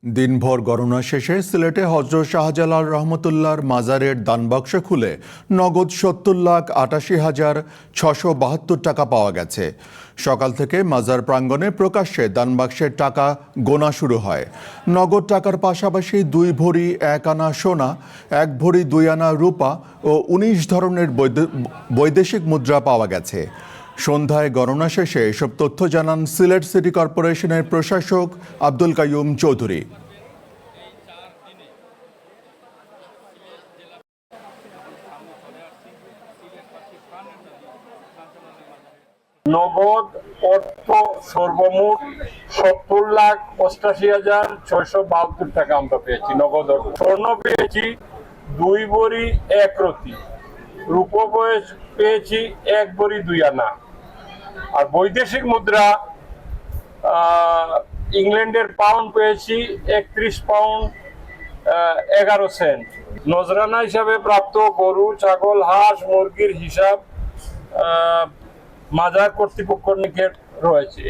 দিনভর গণনা শেষে সিলেটে হজরত শাহজালাল রহমতুল্লাহর মাজারের দানবাক্স খুলে নগদ ৭০,৮৮,৬৭২ টাকা পাওয়া গেছে। সকাল থেকে মাজার প্রাঙ্গণে প্রকাশ্যে দানবাক্সের টাকা গোনা শুরু হয়। নগদ টাকার পাশাপাশি ২ ভরি ১ আনা সোনা, ১ ভরি ২ আনা রূপা ও ১৯ ধরনের বৈদেশিক মুদ্রা পাওয়া গেছে। সন্ধ্যায় গণনা শেষে এসব তথ্য জানান সিলেট সিটি কর্পোরেশনের প্রশাসক আব্দুল কাইয়ুম চৌধুরী। নগদ অর্থ সর্বমোট ৭০,৮৮,৬৭২ টাকা আমরা পেয়েছি। নগদ অর্থ স্বর্ণ পেয়েছি ২ ভরি ১ রতি, রূপো পেয়েছি ১ ভরি ২ আনা, আর বৈদেশিক মুদ্রা ইংল্যান্ডের পাউন্ড পেয়েছি ৩১ পাউন্ড ১১ সেন্ট। নজরানা হিসাবে প্রাপ্ত গরু, ছাগল, হাঁস, মুরগির হিসাব মাজার কর্তৃপক্ষের নিকট রয়েছে।